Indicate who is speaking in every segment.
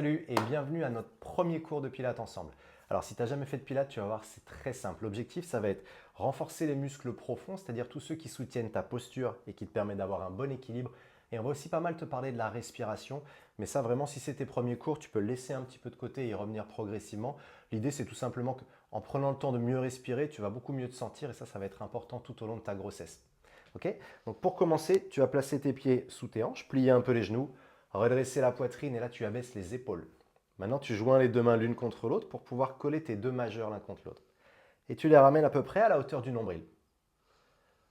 Speaker 1: Salut et bienvenue à notre premier cours de Pilates ensemble. Alors si tu n'as jamais fait de Pilates, tu vas voir, c'est très simple. L'objectif, ça va être renforcer les muscles profonds, c'est-à-dire tous ceux qui soutiennent ta posture et qui te permettent d'avoir un bon équilibre. Et on va aussi pas mal te parler de la respiration. Mais ça, vraiment, si c'est tes premiers cours, tu peux le laisser un petit peu de côté et y revenir progressivement. L'idée, c'est tout simplement qu'en prenant le temps de mieux respirer, tu vas beaucoup mieux te sentir et ça va être important tout au long de ta grossesse. Ok? Donc pour commencer, tu vas placer tes pieds sous tes hanches, plier un peu les genoux, redresser la poitrine et là tu abaisses les épaules. Maintenant tu joins les deux mains l'une contre l'autre pour pouvoir coller tes deux majeurs l'un contre l'autre. Et tu les ramènes à peu près à la hauteur du nombril.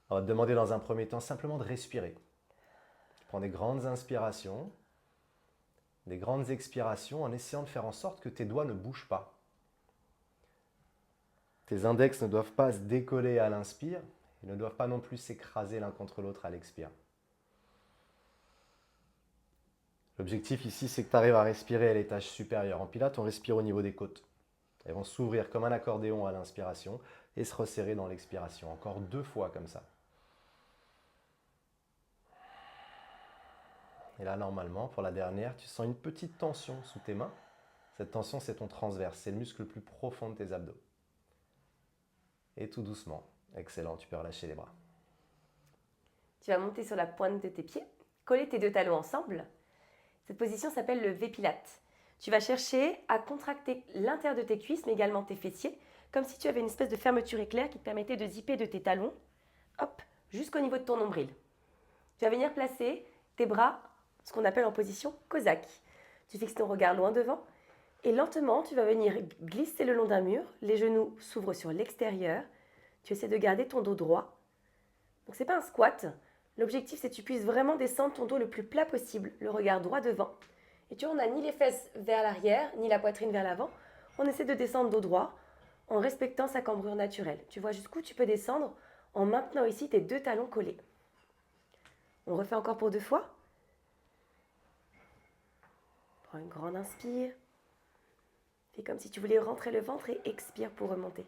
Speaker 1: On va te demander dans un premier temps simplement de respirer. Tu prends des grandes inspirations, des grandes expirations en essayant de faire en sorte que tes doigts ne bougent pas. Tes index ne doivent pas se décoller à l'inspire et ne doivent pas non plus s'écraser l'un contre l'autre à l'expire. L'objectif ici, c'est que tu arrives à respirer à l'étage supérieur. En pilates, on respire au niveau des côtes. Elles vont s'ouvrir comme un accordéon à l'inspiration et se resserrer dans l'expiration. Encore 2 fois comme ça. Et là, normalement, pour la dernière, tu sens une petite tension sous tes mains. Cette tension, c'est ton transverse. C'est le muscle le plus profond de tes abdos. Et tout doucement. Excellent, tu peux relâcher les bras.
Speaker 2: Tu vas monter sur la pointe de tes pieds, coller tes deux talons ensemble. Cette position s'appelle le V-Pilate. Tu vas chercher à contracter l'intérieur de tes cuisses, mais également tes fessiers, comme si tu avais une espèce de fermeture éclair qui te permettait de zipper de tes talons, hop, jusqu'au niveau de ton nombril. Tu vas venir placer tes bras, ce qu'on appelle en position cosaque. Tu fixes ton regard loin devant et lentement, tu vas venir glisser le long d'un mur. Les genoux s'ouvrent sur l'extérieur. Tu essaies de garder ton dos droit. Donc c'est pas un squat. L'objectif, c'est que tu puisses vraiment descendre ton dos le plus plat possible, le regard droit devant. Et tu vois, on n'a ni les fesses vers l'arrière, ni la poitrine vers l'avant. On essaie de descendre dos droit en respectant sa cambrure naturelle. Tu vois jusqu'où tu peux descendre en maintenant ici tes deux talons collés. On refait encore pour 2 fois. Prends une grande inspire. Fais comme si tu voulais rentrer le ventre et expire pour remonter.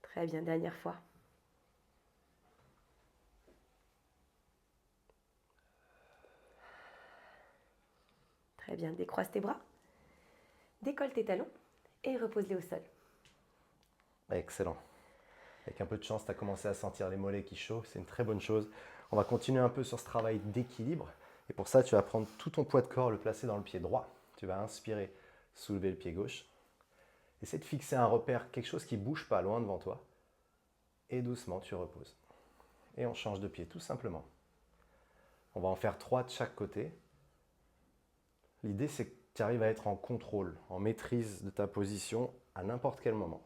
Speaker 2: Très bien, dernière fois. Très bien, décroise tes bras, décolle tes talons et repose-les au sol.
Speaker 1: Excellent. Avec un peu de chance, tu as commencé à sentir les mollets qui chauffent. C'est une très bonne chose. On va continuer un peu sur ce travail d'équilibre. Et pour ça, tu vas prendre tout ton poids de corps, le placer dans le pied droit. Tu vas inspirer, soulever le pied gauche. Essaie de fixer un repère, quelque chose qui ne bouge pas loin devant toi. Et doucement, tu reposes. Et on change de pied, tout simplement. On va en faire 3 de chaque côté. L'idée, c'est que tu arrives à être en contrôle, en maîtrise de ta position à n'importe quel moment.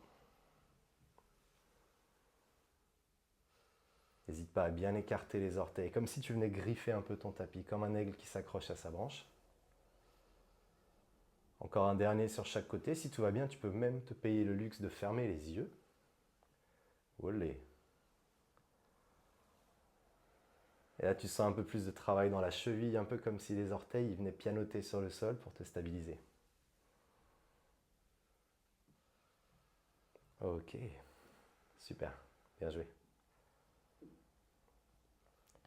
Speaker 1: N'hésite pas à bien écarter les orteils, comme si tu venais griffer un peu ton tapis, comme un aigle qui s'accroche à sa branche. Encore un dernier sur chaque côté. Si tout va bien, tu peux même te payer le luxe de fermer les yeux. Olé. Et là, tu sens un peu plus de travail dans la cheville, un peu comme si les orteils venaient pianoter sur le sol pour te stabiliser. Ok, super, bien joué.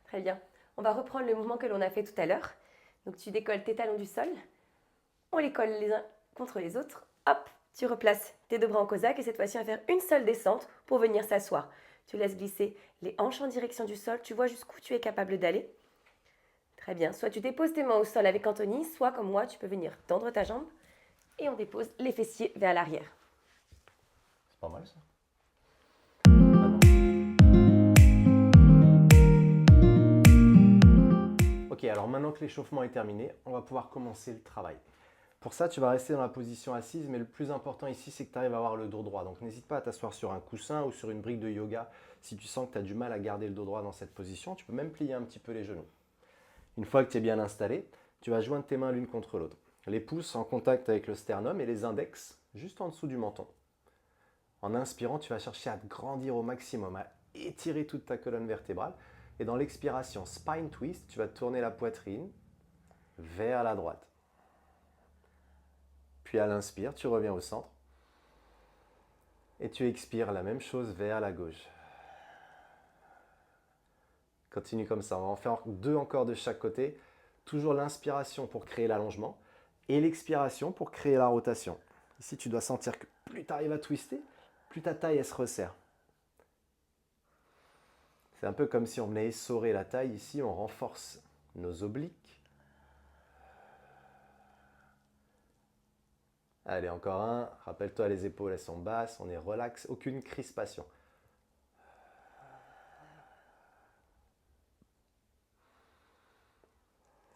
Speaker 2: Très bien. On va reprendre le mouvement que l'on a fait tout à l'heure. Donc tu décolles tes talons du sol. On les colle les uns contre les autres. Hop, tu replaces tes deux bras en cosaque et cette fois-ci, on va faire une seule descente pour venir s'asseoir. Tu laisses glisser les hanches en direction du sol. Tu vois jusqu'où tu es capable d'aller. Très bien. Soit tu déposes tes mains au sol avec Anthony, soit comme moi, tu peux venir tendre ta jambe et on dépose les fessiers vers l'arrière.
Speaker 1: C'est pas mal ça. Ok, alors maintenant que l'échauffement est terminé, on va pouvoir commencer le travail. Pour ça, tu vas rester dans la position assise, mais le plus important ici, c'est que tu arrives à avoir le dos droit. Donc n'hésite pas à t'asseoir sur un coussin ou sur une brique de yoga si tu sens que tu as du mal à garder le dos droit dans cette position. Tu peux même plier un petit peu les genoux. Une fois que tu es bien installé, tu vas joindre tes mains l'une contre l'autre. Les pouces en contact avec le sternum et les index juste en dessous du menton. En inspirant, tu vas chercher à te grandir au maximum, à étirer toute ta colonne vertébrale. Et dans l'expiration, spine twist, tu vas tourner la poitrine vers la droite. Puis à l'inspire, tu reviens au centre. Et tu expires la même chose vers la gauche. Continue comme ça. On va en faire 2 encore de chaque côté. Toujours l'inspiration pour créer l'allongement et l'expiration pour créer la rotation. Ici, tu dois sentir que plus tu arrives à twister, plus ta taille elle se resserre. C'est un peu comme si on venait essorer la taille. Ici, on renforce nos obliques. Allez, encore un. Rappelle-toi, les épaules, elles sont basses. On est relax, aucune crispation.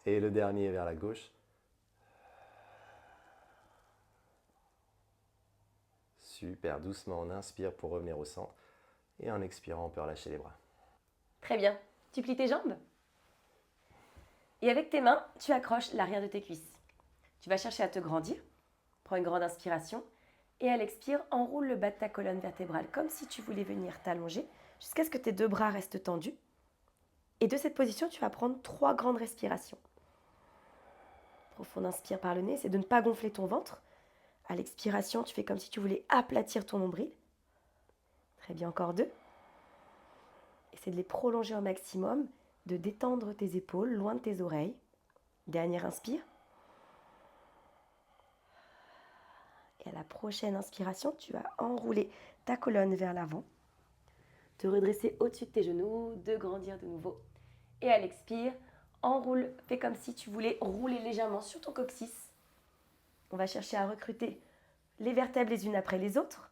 Speaker 1: Et le dernier vers la gauche. Super, doucement, on inspire pour revenir au centre. Et en expirant, on peut relâcher les bras.
Speaker 2: Très bien. Tu plies tes jambes. Et avec tes mains, tu accroches l'arrière de tes cuisses. Tu vas chercher à te grandir. Prends une grande inspiration. Et à l'expire, enroule le bas de ta colonne vertébrale comme si tu voulais venir t'allonger jusqu'à ce que tes 2 bras restent tendus. Et de cette position, tu vas prendre 3 grandes respirations. Profonde inspire par le nez, c'est de ne pas gonfler ton ventre. À l'expiration, tu fais comme si tu voulais aplatir ton nombril. Très bien, encore 2. Essaie de les prolonger au maximum, de détendre tes épaules loin de tes oreilles. Dernière inspire. Et à la prochaine inspiration, tu vas enrouler ta colonne vers l'avant, te redresser au-dessus de tes genoux, de grandir de nouveau. Et à l'expire, enroule, fais comme si tu voulais rouler légèrement sur ton coccyx. On va chercher à recruter les vertèbres les unes après les autres.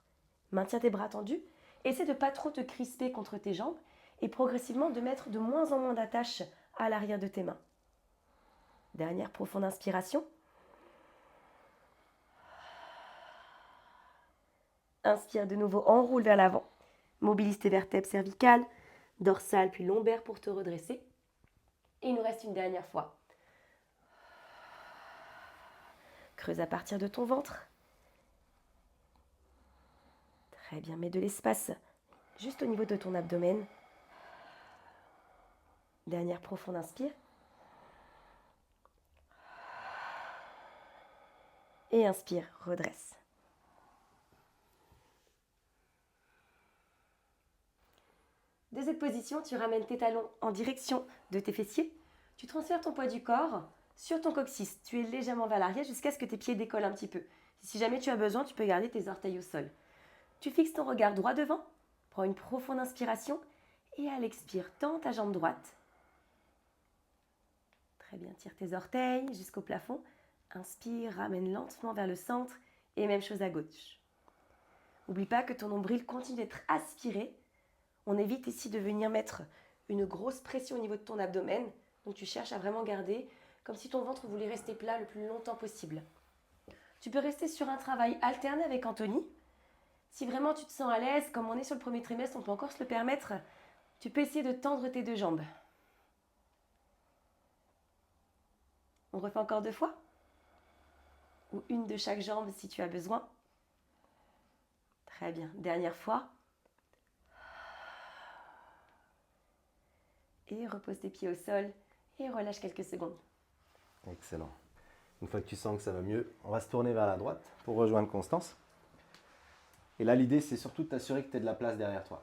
Speaker 2: Maintiens tes bras tendus. Essaie de ne pas trop te crisper contre tes jambes et progressivement de mettre de moins en moins d'attache à l'arrière de tes mains. Dernière profonde inspiration. Inspire de nouveau, enroule vers l'avant. Mobilise tes vertèbres cervicales, dorsales puis lombaires pour te redresser. Et il nous reste une dernière fois. Creuse à partir de ton ventre. Très bien, mets de l'espace juste au niveau de ton abdomen. Dernière profonde inspire. Et inspire, redresse. De cette position, tu ramènes tes talons en direction de tes fessiers. Tu transfères ton poids du corps sur ton coccyx. Tu es légèrement vers l'arrière jusqu'à ce que tes pieds décollent un petit peu. Si jamais tu as besoin, tu peux garder tes orteils au sol. Tu fixes ton regard droit devant. Prends une profonde inspiration et à l'expire, tends ta jambe droite. Très bien, tire tes orteils jusqu'au plafond. Inspire, ramène lentement vers le centre et même chose à gauche. N'oublie pas que ton nombril continue d'être aspiré. On évite ici de venir mettre une grosse pression au niveau de ton abdomen. Donc tu cherches à vraiment garder comme si ton ventre voulait rester plat le plus longtemps possible. Tu peux rester sur un travail alterné avec Anthony. Si vraiment tu te sens à l'aise, comme on est sur le premier trimestre, on peut encore se le permettre. Tu peux essayer de tendre tes 2 jambes. On refait encore 2 fois. Ou une de chaque jambe si tu as besoin. Très bien. Dernière fois. Et repose tes pieds au sol et relâche quelques secondes.
Speaker 1: Excellent. Une fois que tu sens que ça va mieux, on va se tourner vers la droite pour rejoindre Constance. Et là, l'idée, c'est surtout de t'assurer que tu aies de la place derrière toi.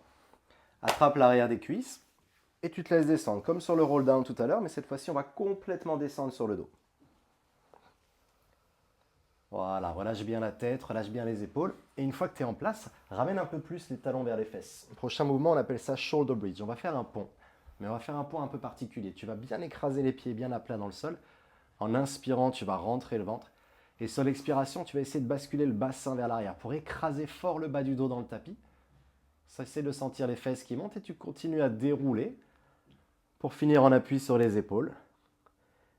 Speaker 1: Attrape l'arrière des cuisses et tu te laisses descendre, comme sur le roll down tout à l'heure, mais cette fois-ci, on va complètement descendre sur le dos. Voilà, relâche bien la tête, relâche bien les épaules. Et une fois que tu es en place, ramène un peu plus les talons vers les fesses. Prochain mouvement, on appelle ça shoulder bridge. On va faire un pont, mais on va faire un pont un peu particulier. Tu vas bien écraser les pieds bien à plat dans le sol. En inspirant, tu vas rentrer le ventre. Et sur l'expiration, tu vas essayer de basculer le bassin vers l'arrière pour écraser fort le bas du dos dans le tapis. Ça, essaie de sentir les fesses qui montent et tu continues à dérouler pour finir en appui sur les épaules.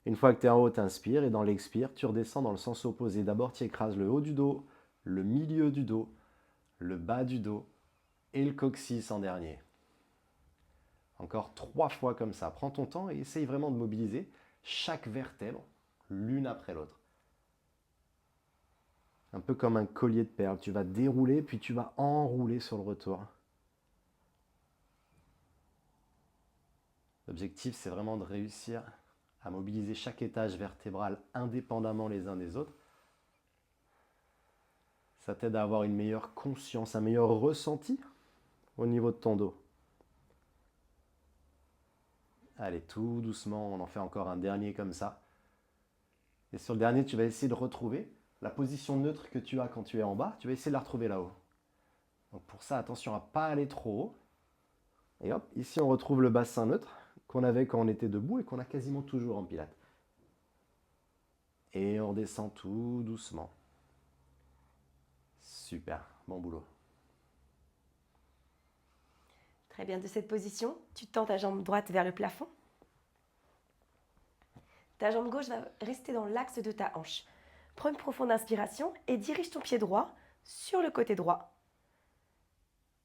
Speaker 1: Une fois que tu es en haut, tu inspires et dans l'expire, tu redescends dans le sens opposé. D'abord, tu écrases le haut du dos, le milieu du dos, le bas du dos et le coccyx en dernier. Encore 3 fois comme ça. Prends ton temps et essaye vraiment de mobiliser chaque vertèbre l'une après l'autre. Un peu comme un collier de perles. Tu vas dérouler puis tu vas enrouler sur le retour. L'objectif, c'est vraiment de réussir à mobiliser chaque étage vertébral indépendamment les uns des autres. Ça t'aide à avoir une meilleure conscience, un meilleur ressenti au niveau de ton dos. Allez, tout doucement, on en fait encore un dernier comme ça. Et sur le dernier, tu vas essayer de retrouver la position neutre que tu as quand tu es en bas. Tu vas essayer de la retrouver là-haut. Donc pour ça, attention à ne pas aller trop haut. Et hop, ici on retrouve le bassin neutre qu'on avait quand on était debout et qu'on a quasiment toujours en pilates. Et on descend tout doucement. Super, bon boulot.
Speaker 2: Très bien, de cette position, tu tends ta jambe droite vers le plafond. Ta jambe gauche va rester dans l'axe de ta hanche. Prends une profonde inspiration et dirige ton pied droit sur le côté droit.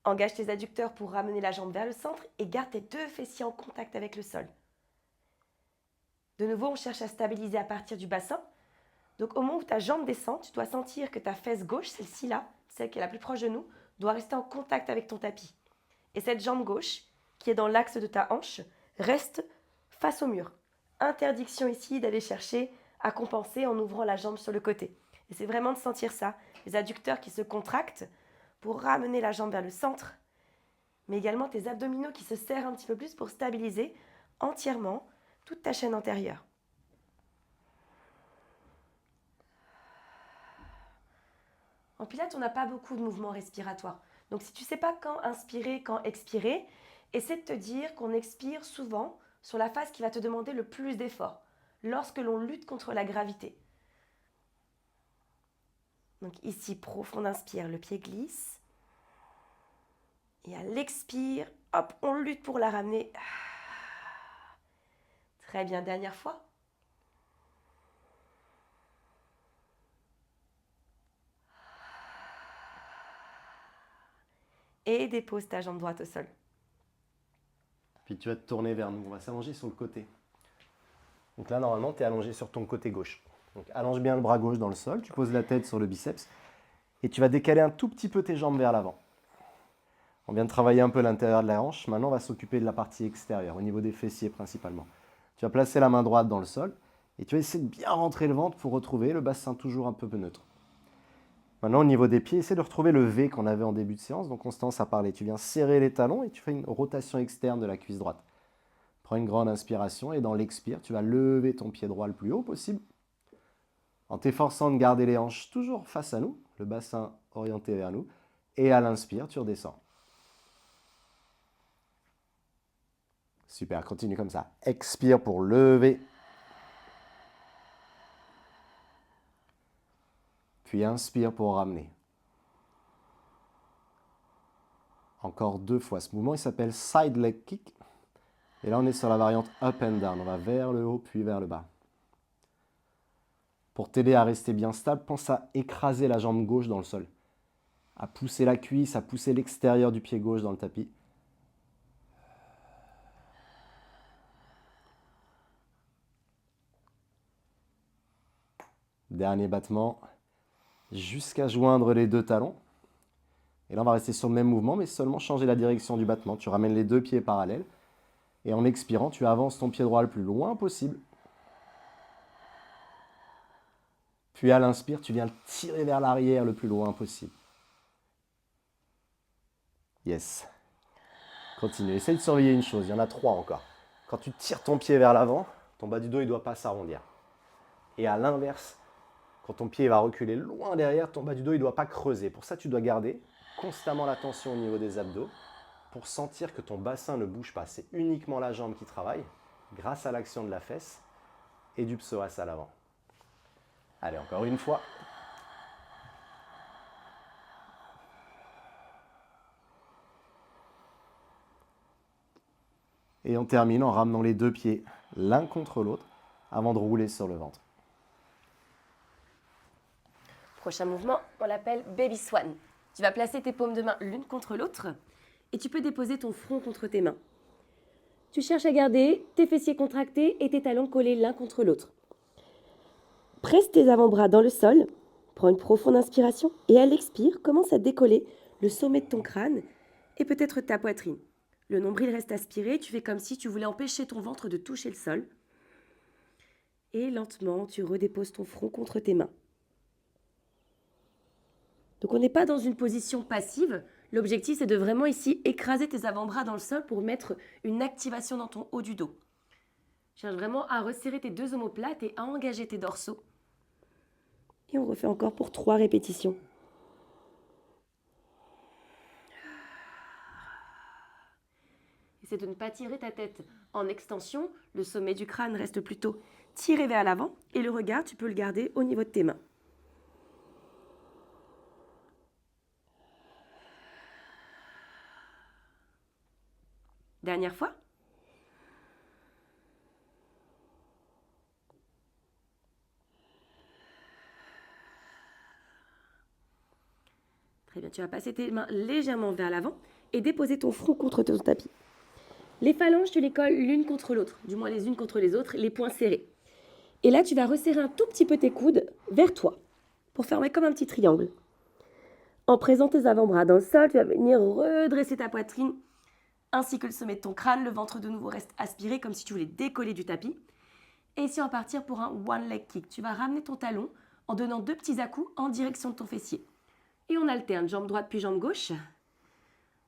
Speaker 2: Engage tes adducteurs pour ramener la jambe vers le centre et garde tes deux fessiers en contact avec le sol. De nouveau, on cherche à stabiliser à partir du bassin. Donc au moment où ta jambe descend, tu dois sentir que ta fesse gauche, celle-ci là, celle qui est la plus proche de nous, doit rester en contact avec ton tapis. Et cette jambe gauche, qui est dans l'axe de ta hanche, reste face au mur. Interdiction ici d'aller chercher à compenser en ouvrant la jambe sur le côté. Et c'est vraiment de sentir ça, les adducteurs qui se contractent pour ramener la jambe vers le centre, mais également tes abdominaux qui se serrent un petit peu plus pour stabiliser entièrement toute ta chaîne antérieure. En pilates, on n'a pas beaucoup de mouvements respiratoires. Donc si tu ne sais pas quand inspirer, quand expirer, essaie de te dire qu'on expire souvent sur la phase qui va te demander le plus d'efforts, lorsque l'on lutte contre la gravité. Donc ici, profond inspire, le pied glisse. Et à l'expire, hop, on lutte pour la ramener. Très bien, dernière fois. Et dépose ta jambe droite au sol.
Speaker 1: Puis tu vas te tourner vers nous. On va s'allonger sur le côté. Donc là, normalement, tu es allongé sur ton côté gauche. Donc allonge bien le bras gauche dans le sol. Tu poses la tête sur le biceps. Et tu vas décaler un tout petit peu tes jambes vers l'avant. On vient de travailler un peu l'intérieur de la hanche. Maintenant, on va s'occuper de la partie extérieure, au niveau des fessiers principalement. Tu vas placer la main droite dans le sol. Et tu vas essayer de bien rentrer le ventre pour retrouver le bassin toujours un peu neutre. Maintenant, au niveau des pieds, essaie de retrouver le V qu'on avait en début de séance. Donc, on se lance à parler. Tu viens serrer les talons et tu fais une rotation externe de la cuisse droite. Prends une grande inspiration et dans l'expire, tu vas lever ton pied droit le plus haut possible en t'efforçant de garder les hanches toujours face à nous, le bassin orienté vers nous. Et à l'inspire, tu redescends. Super, continue comme ça. Expire pour lever. Puis inspire pour ramener. Encore 2 fois. Ce mouvement, il s'appelle side leg kick. Et là, on est sur la variante up and down. On va vers le haut, puis vers le bas. Pour t'aider à rester bien stable, pense à écraser la jambe gauche dans le sol. À pousser la cuisse, à pousser l'extérieur du pied gauche dans le tapis. Dernier battement. Jusqu'à joindre les 2 talons. Et là, on va rester sur le même mouvement, mais seulement changer la direction du battement. Tu ramènes les 2 pieds parallèles. Et en expirant, tu avances ton pied droit le plus loin possible. Puis à l'inspire, tu viens le tirer vers l'arrière le plus loin possible. Yes. Continue. Essaye de surveiller une chose. Il y en a 3 encore. Quand tu tires ton pied vers l'avant, ton bas du dos ne doit pas s'arrondir. Et à l'inverse, quand ton pied va reculer loin derrière, ton bas du dos ne doit pas creuser. Pour ça, tu dois garder constamment la tension au niveau des abdos pour sentir que ton bassin ne bouge pas. C'est uniquement la jambe qui travaille grâce à l'action de la fesse et du psoas à l'avant. Allez, encore une fois. Et on termine en ramenant les 2 pieds l'un contre l'autre avant de rouler sur le ventre.
Speaker 2: Prochain mouvement, on l'appelle Baby Swan. Tu vas placer tes paumes de main l'une contre l'autre et tu peux déposer ton front contre tes mains. Tu cherches à garder tes fessiers contractés et tes talons collés l'un contre l'autre. Presse tes avant-bras dans le sol, prends une profonde inspiration et à l'expire, commence à décoller le sommet de ton crâne et peut-être ta poitrine. Le nombril reste aspiré, tu fais comme si tu voulais empêcher ton ventre de toucher le sol. Et lentement, tu redéposes ton front contre tes mains. Donc on n'est pas dans une position passive. L'objectif, c'est de vraiment ici écraser tes avant-bras dans le sol pour mettre une activation dans ton haut du dos. Cherche vraiment à resserrer tes 2 omoplates et à engager tes dorsaux Et on refait encore pour 3 répétitions. Essaie de ne pas tirer ta tête en extension. Le sommet du crâne reste plutôt tiré vers l'avant. Et le regard, tu peux le garder au niveau de tes mains. Dernière fois. Très bien, tu vas passer tes mains légèrement vers l'avant et déposer ton front contre ton tapis. Les phalanges, tu les colles l'une contre l'autre, du moins les unes contre les autres, les poings serrés. Et là, tu vas resserrer un tout petit peu tes coudes vers toi pour former comme un petit triangle. En présent tes avant-bras dans le sol, tu vas venir redresser ta poitrine ainsi que le sommet de ton crâne. Le ventre de nouveau reste aspiré comme si tu voulais décoller du tapis. Et ici, on va partir pour un one leg kick. Tu vas ramener ton talon en donnant 2 petits à-coups en direction de ton fessier. Et on alterne, jambe droite puis jambe gauche.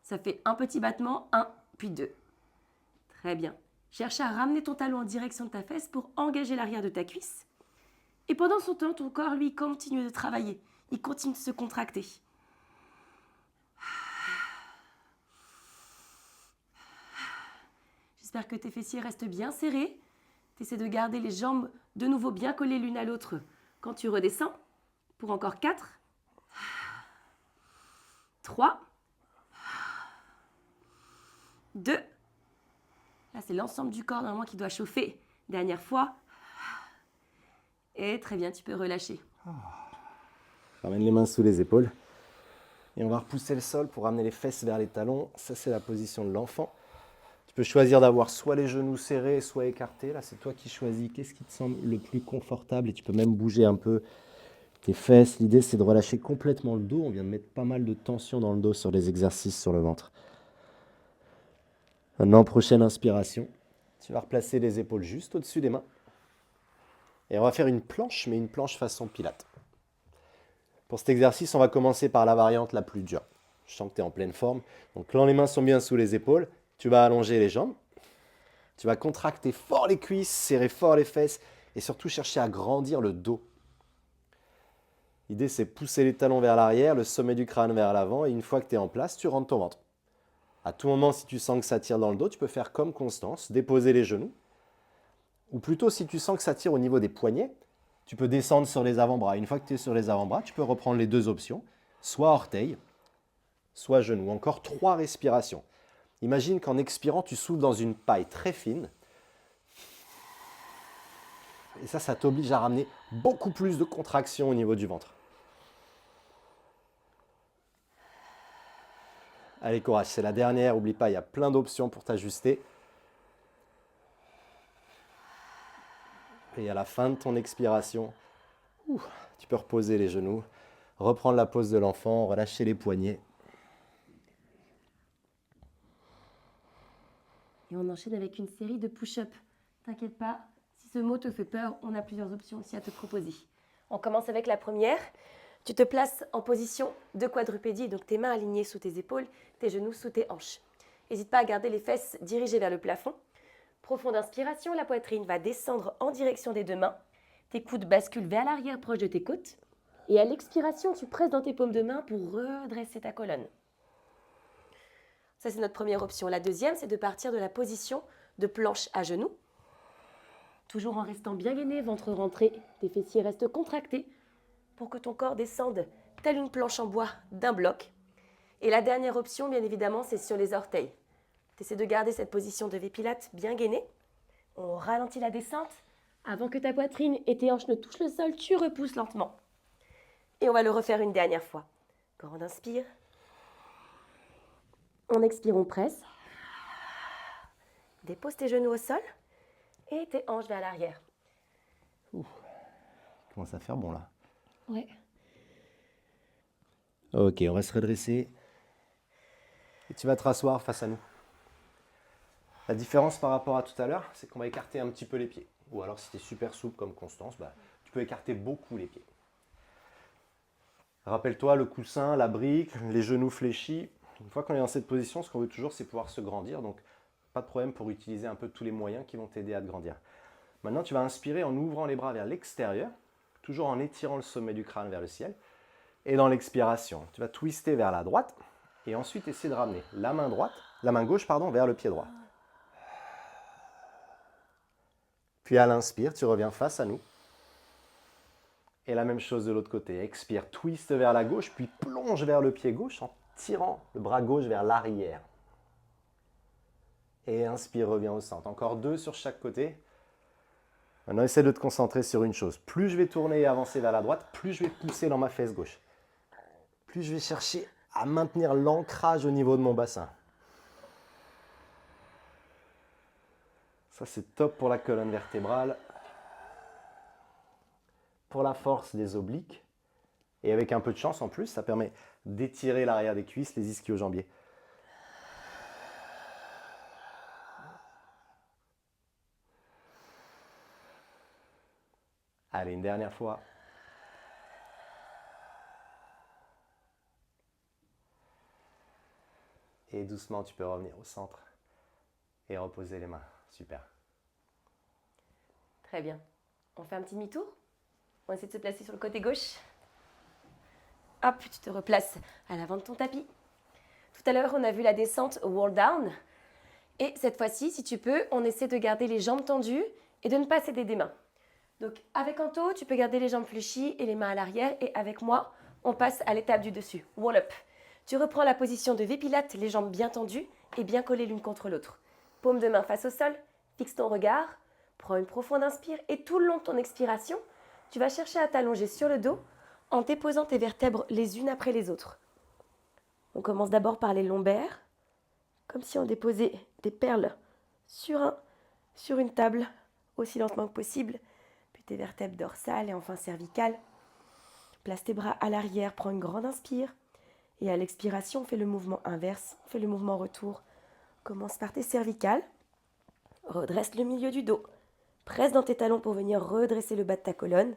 Speaker 2: Ça fait un petit battement, 1 puis 2. Très bien. Cherche à ramener ton talon en direction de ta fesse pour engager l'arrière de ta cuisse. Et pendant ce temps, ton corps, lui, continue de travailler. Il continue de se contracter. J'espère que tes fessiers restent bien serrés. Tu essaies de garder les jambes de nouveau bien collées l'une à l'autre quand tu redescends. Pour encore 4. 3. 2. Là, c'est l'ensemble du corps normalement qui doit chauffer. Dernière fois. Et très bien, tu peux relâcher.
Speaker 1: Ramène les mains sous les épaules. Et on va repousser le sol pour ramener les fesses vers les talons. Ça, c'est la position de l'enfant. Tu peux choisir d'avoir soit les genoux serrés, soit écartés. Là, c'est toi qui choisis qu'est-ce qui te semble le plus confortable. Et tu peux même bouger un peu tes fesses. L'idée, c'est de relâcher complètement le dos. On vient de mettre pas mal de tension dans le dos sur les exercices sur le ventre. Maintenant, prochaine inspiration. Tu vas replacer les épaules juste au-dessus des mains. Et on va faire une planche, mais une planche façon Pilates. Pour cet exercice, on va commencer par la variante la plus dure. Je sens que tu es en pleine forme. Donc quand les mains sont bien sous les épaules, tu vas allonger les jambes. Tu vas contracter fort les cuisses, serrer fort les fesses et surtout chercher à grandir le dos. L'idée, c'est pousser les talons vers l'arrière, le sommet du crâne vers l'avant. Et une fois que tu es en place, tu rentres ton ventre. À tout moment, si tu sens que ça tire dans le dos, tu peux faire comme Constance, déposer les genoux. Ou plutôt, si tu sens que ça tire au niveau des poignets, tu peux descendre sur les avant-bras. Une fois que tu es sur les avant-bras, tu peux reprendre les 2 options, soit orteil, soit genou. Encore 3 respirations. Imagine qu'en expirant, tu souffles dans une paille très fine. Et ça t'oblige à ramener beaucoup plus de contraction au niveau du ventre. Allez, courage, c'est la dernière. N'oublie pas, il y a plein d'options pour t'ajuster. Et à la fin de ton expiration, tu peux reposer les genoux, reprendre la pose de l'enfant, relâcher les poignets.
Speaker 2: Et on enchaîne avec une série de push-ups. T'inquiète pas, si ce mot te fait peur, on a plusieurs options aussi à te proposer. On commence avec la première. Tu te places en position de quadrupédie, donc tes mains alignées sous tes épaules, tes genoux sous tes hanches. N'hésite pas à garder les fesses dirigées vers le plafond. Profonde inspiration, la poitrine va descendre en direction des 2 mains. Tes coudes basculent vers l'arrière proche de tes côtes. Et à l'expiration, tu presses dans tes paumes de main pour redresser ta colonne. Ça, c'est notre première option. La deuxième, c'est de partir de la position de planche à genoux. Toujours en restant bien gainé, ventre rentré, tes fessiers restent contractés pour que ton corps descende telle une planche en bois d'un bloc. Et la dernière option, bien évidemment, c'est sur les orteils. Tu essaies de garder cette position de V-Pilates bien gainée. On ralentit la descente. Avant que ta poitrine et tes hanches ne touchent le sol, tu repousses lentement. Et on va le refaire une dernière fois. Quand on inspire, on expire, on presse. Dépose tes genoux au sol et tes hanches vers l'arrière.
Speaker 1: Commence à faire bon là.
Speaker 2: Ouais.
Speaker 1: Ok, on va se redresser. Et tu vas te rasseoir face à nous. La différence par rapport à tout à l'heure, c'est qu'on va écarter un petit peu les pieds. Ou alors si tu es super souple comme Constance, tu peux écarter beaucoup les pieds. Rappelle-toi le coussin, la brique, les genoux fléchis. Une fois qu'on est dans cette position, ce qu'on veut toujours, c'est pouvoir se grandir. Donc, pas de problème pour utiliser un peu tous les moyens qui vont t'aider à te grandir. Maintenant, tu vas inspirer en ouvrant les bras vers l'extérieur. toujours en étirant le sommet du crâne vers le ciel. Et dans l'expiration, tu vas twister vers la droite et ensuite essayer de ramener la main gauche vers le pied droit. Puis à l'inspire, tu reviens face à nous. Et la même chose de l'autre côté. Expire, twist vers la gauche, puis plonge vers le pied gauche en tirant le bras gauche vers l'arrière. Et inspire, reviens au centre. Encore 2 sur chaque côté. Maintenant, essaie de te concentrer sur une chose. Plus je vais tourner et avancer vers la droite, plus je vais pousser dans ma fesse gauche. Plus je vais chercher à maintenir l'ancrage au niveau de mon bassin. Ça, c'est top pour la colonne vertébrale, pour la force des obliques. Et avec un peu de chance en plus, ça permet d'étirer l'arrière des cuisses, les ischio-jambiers. Allez, une dernière fois. Et doucement, tu peux revenir au centre et reposer les mains. Super.
Speaker 2: Très bien. On fait un petit demi-tour. On essaie de se placer sur le côté gauche. Hop, tu te replaces à l'avant de ton tapis. Tout à l'heure, on a vu la descente au wall down. Et cette fois-ci, si tu peux, on essaie de garder les jambes tendues et de ne pas céder des mains. Donc, avec Anto, tu peux garder les jambes fléchies et les mains à l'arrière. Et avec moi, on passe à l'étape du dessus. Wall up. Tu reprends la position de V-Pilate, les jambes bien tendues et bien collées l'une contre l'autre. Paume de main face au sol, fixe ton regard, prends une profonde inspire et tout le long de ton expiration, tu vas chercher à t'allonger sur le dos en déposant tes vertèbres les unes après les autres. On commence d'abord par les lombaires, comme si on déposait des perles sur une table, aussi lentement que possible, puis tes vertèbres dorsales et enfin cervicales. Place tes bras à l'arrière, prends une grande inspire. Et à l'expiration, on fait le mouvement inverse, on fait le mouvement retour. Commence par tes cervicales, redresse le milieu du dos, presse dans tes talons pour venir redresser le bas de ta colonne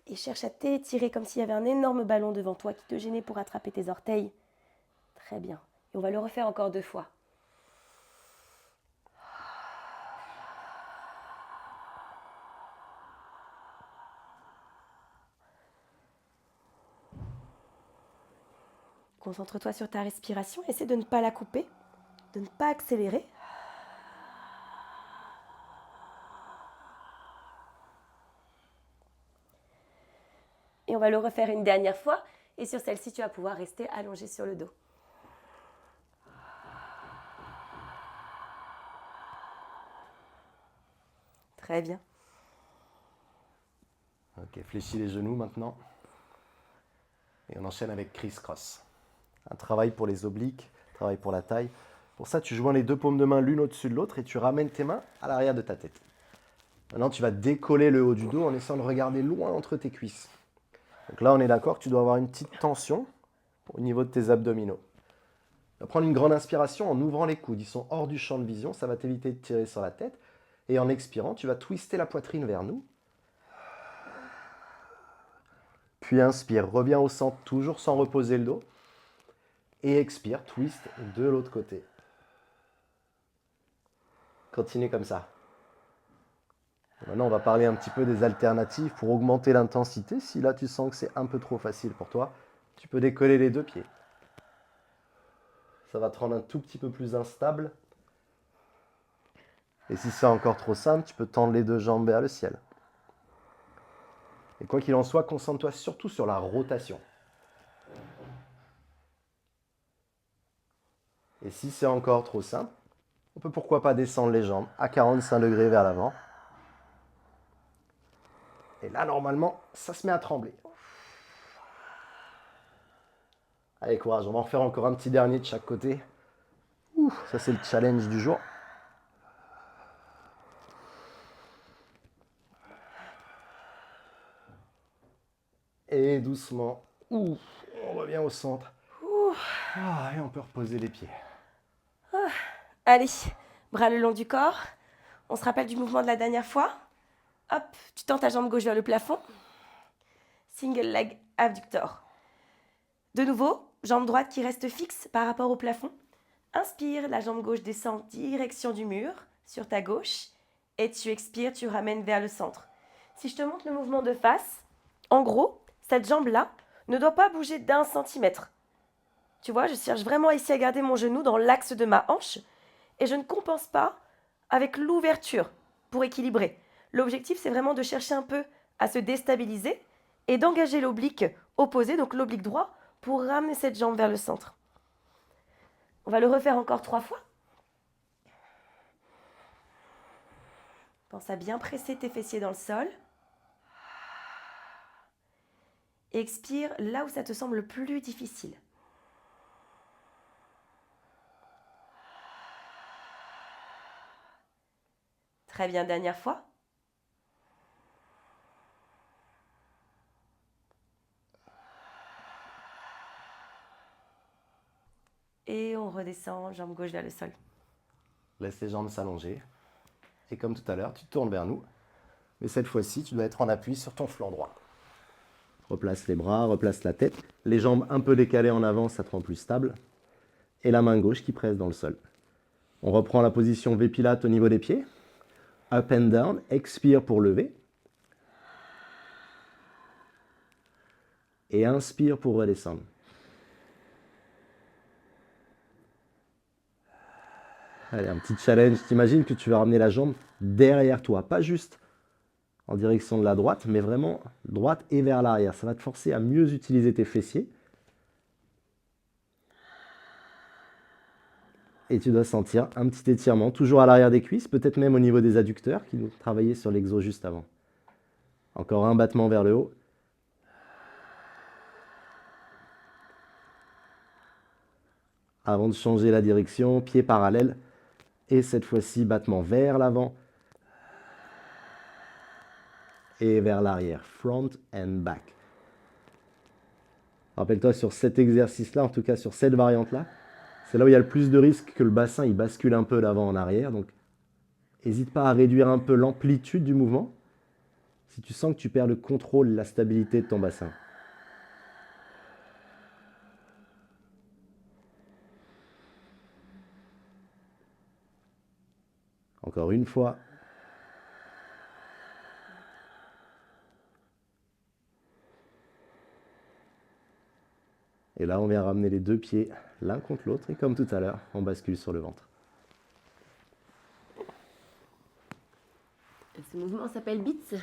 Speaker 2: et cherche à t'étirer comme s'il y avait un énorme ballon devant toi qui te gênait pour attraper tes orteils. Très bien. Et on va le refaire encore 2 fois. Concentre-toi sur ta respiration, essaie de ne pas la couper, de ne pas accélérer. Et on va le refaire une dernière fois. Et sur celle-ci, tu vas pouvoir rester allongé sur le dos. Très bien.
Speaker 1: Ok, fléchis les genoux maintenant. Et on enchaîne avec criss-cross. Un travail pour les obliques, travail pour la taille. Pour ça, tu joins les 2 paumes de main l'une au-dessus de l'autre et tu ramènes tes mains à l'arrière de ta tête. Maintenant, tu vas décoller le haut du dos en essayant de regarder loin entre tes cuisses. Donc là, on est d'accord que tu dois avoir une petite tension au niveau de tes abdominaux. Tu vas prendre une grande inspiration en ouvrant les coudes. Ils sont hors du champ de vision, ça va t'éviter de tirer sur la tête. Et en expirant, tu vas twister la poitrine vers nous. Puis inspire, reviens au centre, toujours sans reposer le dos. Et expire, twist de l'autre côté. Continue comme ça. Maintenant, on va parler un petit peu des alternatives pour augmenter l'intensité. Si là, tu sens que c'est un peu trop facile pour toi, tu peux décoller les 2 pieds. Ça va te rendre un tout petit peu plus instable. Et si c'est encore trop simple, tu peux tendre les 2 jambes vers le ciel. Et quoi qu'il en soit, concentre-toi surtout sur la rotation. Et si c'est encore trop simple, on peut pourquoi pas descendre les jambes à 45 degrés vers l'avant. Et là, normalement, ça se met à trembler. Allez, courage, on va en faire encore un petit dernier de chaque côté. Ça, c'est le challenge du jour. Et doucement, on revient au centre. Et on peut reposer les pieds.
Speaker 2: Allez, bras le long du corps. On se rappelle du mouvement de la dernière fois. Hop, tu tends ta jambe gauche vers le plafond. Single leg abductor. De nouveau, jambe droite qui reste fixe par rapport au plafond. Inspire, la jambe gauche descend direction du mur, sur ta gauche. Et tu expires, tu ramènes vers le centre. Si je te montre le mouvement de face, en gros, cette jambe-là ne doit pas bouger d'1 centimètre. Tu vois, je cherche vraiment ici à garder mon genou dans l'axe de ma hanche et je ne compense pas avec l'ouverture pour équilibrer. L'objectif, c'est vraiment de chercher un peu à se déstabiliser et d'engager l'oblique opposé, donc l'oblique droit, pour ramener cette jambe vers le centre. On va le refaire encore 3 fois. Pense à bien presser tes fessiers dans le sol. Expire là où ça te semble le plus difficile. Très bien, dernière fois. Et on redescend, jambe gauche vers le sol.
Speaker 1: Laisse les jambes s'allonger. Et comme tout à l'heure, tu te tournes vers nous. Mais cette fois-ci, tu dois être en appui sur ton flanc droit. Replace les bras, replace la tête. Les jambes un peu décalées en avant, ça te rend plus stable. Et la main gauche qui presse dans le sol. On reprend la position V-Pilate au niveau des pieds. Up and down. Expire pour lever. Et inspire pour redescendre. Allez, un petit challenge. T'imagines que tu vas ramener la jambe derrière toi. Pas juste en direction de la droite, mais vraiment droite et vers l'arrière. Ça va te forcer à mieux utiliser tes fessiers. Et tu dois sentir un petit étirement, toujours à l'arrière des cuisses, peut-être même au niveau des adducteurs qui nous travaillaient sur l'exo juste avant. Encore un battement vers le haut. Avant de changer la direction, pied parallèle. Et cette fois-ci, battement vers l'avant et vers l'arrière. Front and back. Rappelle-toi, sur cet exercice-là, en tout cas sur cette variante-là, c'est là où il y a le plus de risque que le bassin il bascule un peu d'avant en arrière. Donc, n'hésite pas à réduire un peu l'amplitude du mouvement si tu sens que tu perds le contrôle, la stabilité de ton bassin. Encore une fois. Et là, on vient ramener les deux pieds l'un contre l'autre. Et comme tout à l'heure, on bascule sur le ventre.
Speaker 2: Ce mouvement s'appelle Beats.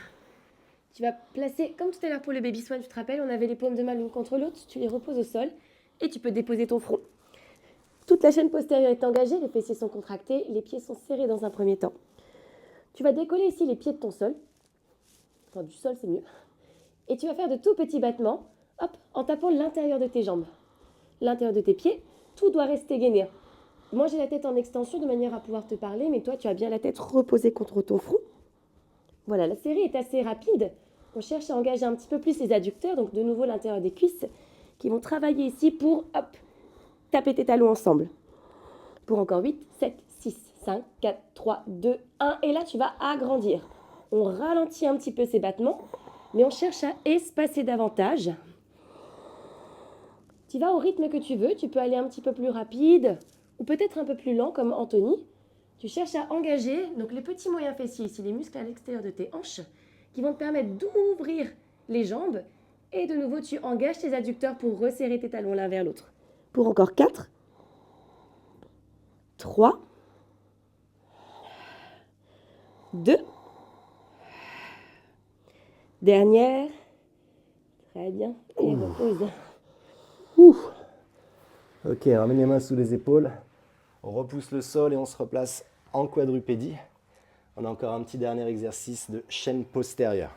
Speaker 2: Tu vas placer, comme tout à l'heure pour le Baby Swan, tu te rappelles, on avait les paumes de main l'une contre l'autre. Tu les reposes au sol et tu peux déposer ton front. Toute la chaîne postérieure est engagée, les fessiers sont contractés, les pieds sont serrés dans un premier temps. Tu vas décoller ici les pieds de ton sol. Enfin, du sol, c'est mieux. Et tu vas faire de tout petits battements, hop, en tapant l'intérieur de tes jambes. L'intérieur de tes pieds, tout doit rester gainé. Moi, j'ai la tête en extension de manière à pouvoir te parler, mais toi, tu as bien la tête reposée contre ton front. Voilà, la série est assez rapide. On cherche à engager un petit peu plus les adducteurs, donc de nouveau l'intérieur des cuisses, qui vont travailler ici pour, hop, taper tes talons ensemble. Pour encore 8, 7, 6, 5, 4, 3, 2, 1. Et là, tu vas agrandir. On ralentit un petit peu ces battements, mais on cherche à espacer davantage. Tu vas au rythme que tu veux. Tu peux aller un petit peu plus rapide ou peut-être un peu plus lent comme Anthony. Tu cherches à engager donc les petits moyens fessiers ici, les muscles à l'extérieur de tes hanches, qui vont te permettre d'ouvrir les jambes. Et de nouveau, tu engages tes adducteurs pour resserrer tes talons l'un vers l'autre. Pour encore 4, 3, 2, dernière, très bien, et repose.
Speaker 1: Ok, ramène les mains sous les épaules, on repousse le sol et on se replace en quadrupédie. On a encore un petit dernier exercice de chaîne postérieure.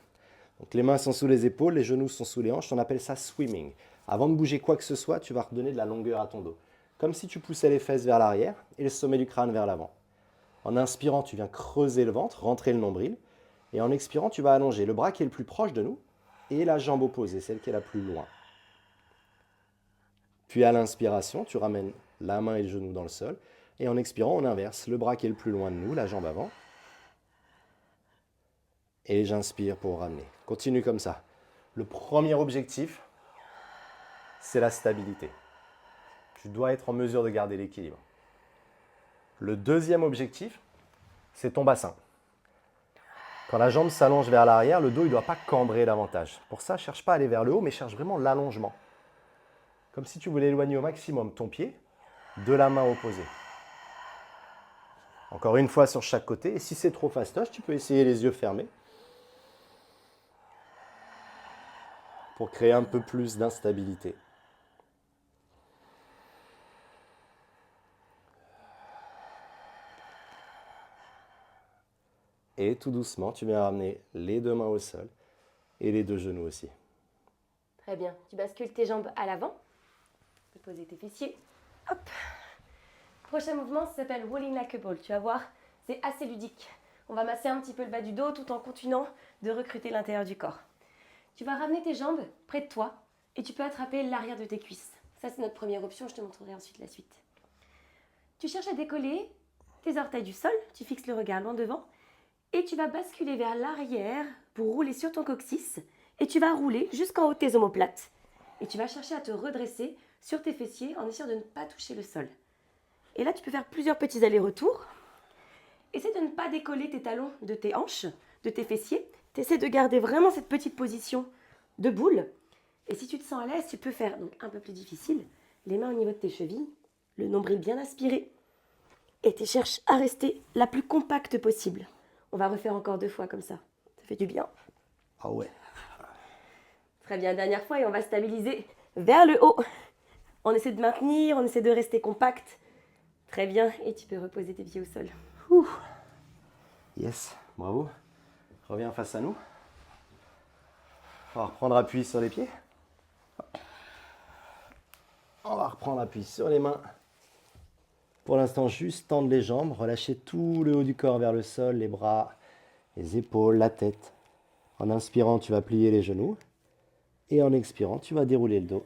Speaker 1: Donc les mains sont sous les épaules, les genoux sont sous les hanches, on appelle ça swimming. Avant de bouger quoi que ce soit, tu vas redonner de la longueur à ton dos. Comme si tu poussais les fesses vers l'arrière et le sommet du crâne vers l'avant. En inspirant, tu viens creuser le ventre, rentrer le nombril. Et en expirant, tu vas allonger le bras qui est le plus proche de nous et la jambe opposée, celle qui est la plus loin. Puis à l'inspiration, tu ramènes la main et le genou dans le sol. Et en expirant, on inverse le bras qui est le plus loin de nous, la jambe avant. Et j'inspire pour ramener. Continue comme ça. Le premier objectif, c'est la stabilité. Tu dois être en mesure de garder l'équilibre. Le deuxième objectif, c'est ton bassin. Quand la jambe s'allonge vers l'arrière, le dos ne doit pas cambrer davantage. Pour ça, cherche pas à aller vers le haut, mais cherche vraiment l'allongement. Comme si tu voulais éloigner au maximum ton pied de la main opposée. Encore une fois sur chaque côté. Et si c'est trop fastoche, tu peux essayer les yeux fermés pour créer un peu plus d'instabilité. Et tout doucement, tu viens ramener les deux mains au sol et les deux genoux aussi.
Speaker 2: Très bien. Tu bascules tes jambes à l'avant. Tu peux poser tes fessiers. Hop. Prochain mouvement, ça s'appelle Rolling Like a Ball. Tu vas voir, c'est assez ludique. On va masser un petit peu le bas du dos tout en continuant de recruter l'intérieur du corps. Tu vas ramener tes jambes près de toi et tu peux attraper l'arrière de tes cuisses. Ça, c'est notre première option. Je te montrerai ensuite la suite. Tu cherches à décoller tes orteils du sol. Tu fixes le regard loin devant. Et tu vas basculer vers l'arrière pour rouler sur ton coccyx. Et tu vas rouler jusqu'en haut de tes omoplates. Et tu vas chercher à te redresser sur tes fessiers en essayant de ne pas toucher le sol. Et là, tu peux faire plusieurs petits allers-retours. Essaie de ne pas décoller tes talons de tes hanches, de tes fessiers. Tu essaies de garder vraiment cette petite position de boule. Et si tu te sens à l'aise, tu peux faire, donc un peu plus difficile, les mains au niveau de tes chevilles, le nombril bien aspiré. Et tu cherches à rester la plus compacte possible. On va refaire encore 2 fois comme ça. Ça fait du bien.
Speaker 1: Ah ouais.
Speaker 2: Très bien, dernière fois et on va stabiliser vers le haut. On essaie de maintenir, on essaie de rester compact. Très bien, et tu peux reposer tes pieds au sol.
Speaker 1: Ouh. Yes, bravo. Reviens face à nous. On va reprendre appui sur les pieds. On va reprendre appui sur les mains. Pour l'instant, juste tendre les jambes, relâcher tout le haut du corps vers le sol, les bras, les épaules, la tête. En inspirant, tu vas plier les genoux. Et en expirant, tu vas dérouler le dos.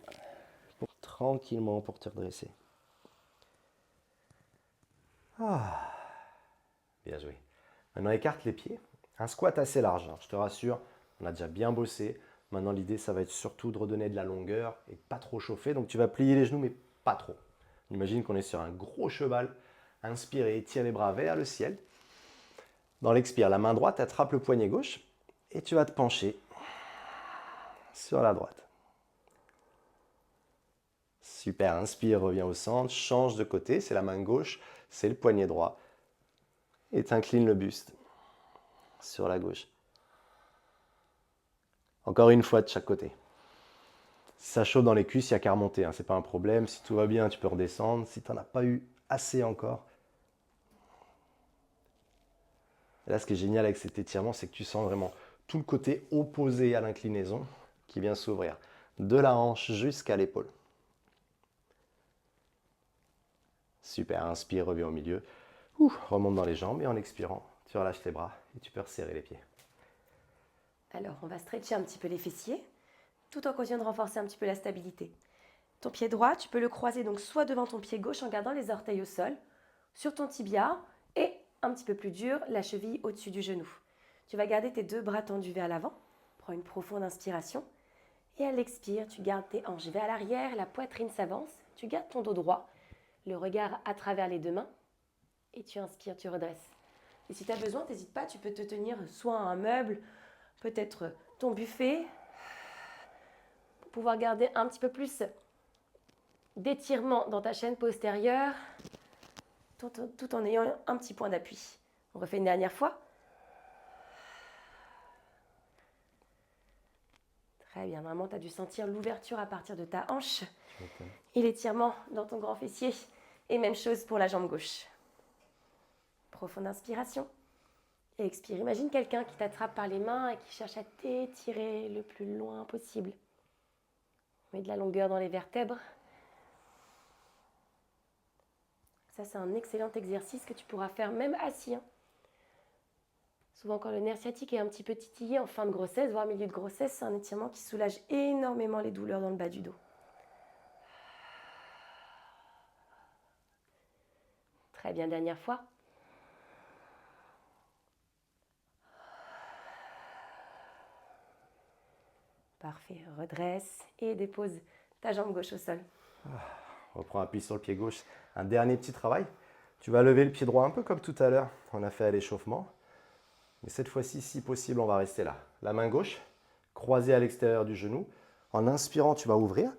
Speaker 1: Tranquillement pour te redresser. Ah. Bien joué. Maintenant, écarte les pieds. Un squat assez large, hein. Je te rassure, on a déjà bien bossé. Maintenant, l'idée, ça va être surtout de redonner de la longueur et pas trop chauffer. Donc, tu vas plier les genoux, mais pas trop. Imagine qu'on est sur un gros cheval. Inspire et tire les bras vers le ciel. Dans l'expire, la main droite attrape le poignet gauche et tu vas te pencher sur la droite. Super, inspire, reviens au centre, change de côté, c'est la main gauche, c'est le poignet droit. Et tu inclines le buste sur la gauche. Encore une fois de chaque côté. Si ça chauffe dans les cuisses, il n'y a qu'à remonter, hein, ce n'est pas un problème. Si tout va bien, tu peux redescendre. Si tu n'en as pas eu assez encore. Et là, ce qui est génial avec cet étirement, c'est que tu sens vraiment tout le côté opposé à l'inclinaison qui vient s'ouvrir. De la hanche jusqu'à l'épaule. Super, inspire, reviens au milieu. Remonte dans les jambes et en expirant, tu relâches les bras et tu peux resserrer les pieds.
Speaker 2: Alors, on va stretcher un petit peu les fessiers, tout en continuant de renforcer un petit peu la stabilité. Ton pied droit, tu peux le croiser donc soit devant ton pied gauche en gardant les orteils au sol, sur ton tibia et un petit peu plus dur, la cheville au-dessus du genou. Tu vas garder tes 2 bras tendus vers l'avant. Prends une profonde inspiration. Et à l'expire, tu gardes tes hanches vers l'arrière, la poitrine s'avance. Tu gardes ton dos droit, le regard à travers les 2 mains. Et tu inspires, tu redresses. Et si tu as besoin, n'hésite pas, tu peux te tenir soit à un meuble, peut-être ton buffet, pour pouvoir garder un petit peu plus d'étirement dans ta chaîne postérieure, tout en ayant un petit point d'appui. On refait une dernière fois. Très bien, normalement tu as dû sentir l'ouverture à partir de ta hanche et l'étirement dans ton grand fessier. Et même chose pour la jambe gauche. Profonde inspiration. Et expire. Imagine quelqu'un qui t'attrape par les mains et qui cherche à t'étirer le plus loin possible. Mets de la longueur dans les vertèbres. Ça, c'est un excellent exercice que tu pourras faire même assis. Souvent, quand le nerf sciatique est un petit peu titillé en fin de grossesse, voire milieu de grossesse, c'est un étirement qui soulage énormément les douleurs dans le bas du dos. Très bien, dernière fois. Parfait, redresse et dépose ta jambe gauche au sol.
Speaker 1: Reprends appui sur le pied gauche. Un dernier petit travail. Tu vas lever le pied droit un peu comme tout à l'heure. On a fait à l'échauffement. Mais cette fois-ci, si possible, on va rester là. La main gauche, croisée à l'extérieur du genou. En inspirant, tu vas ouvrir.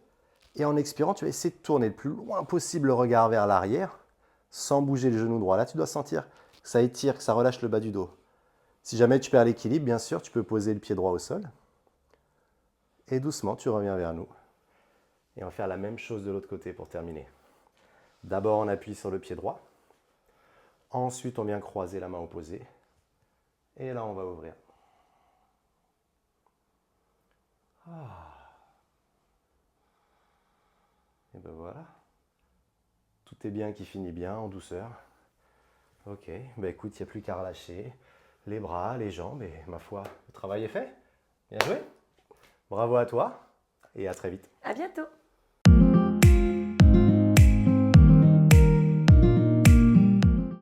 Speaker 1: Et en expirant, tu vas essayer de tourner le plus loin possible le regard vers l'arrière, sans bouger le genou droit. Là, tu dois sentir que ça étire, que ça relâche le bas du dos. Si jamais tu perds l'équilibre, bien sûr, tu peux poser le pied droit au sol. Et doucement, tu reviens vers nous. Et on va faire la même chose de l'autre côté pour terminer. D'abord, on appuie sur le pied droit. Ensuite, on vient croiser la main opposée. Et là, on va ouvrir. Et ben voilà. Tout est bien qui finit bien, en douceur. Ok, ben écoute, il n'y a plus qu'à relâcher les bras, les jambes, et ma foi, le travail est fait. Bien joué. Bravo à toi, et à très vite.
Speaker 2: À bientôt!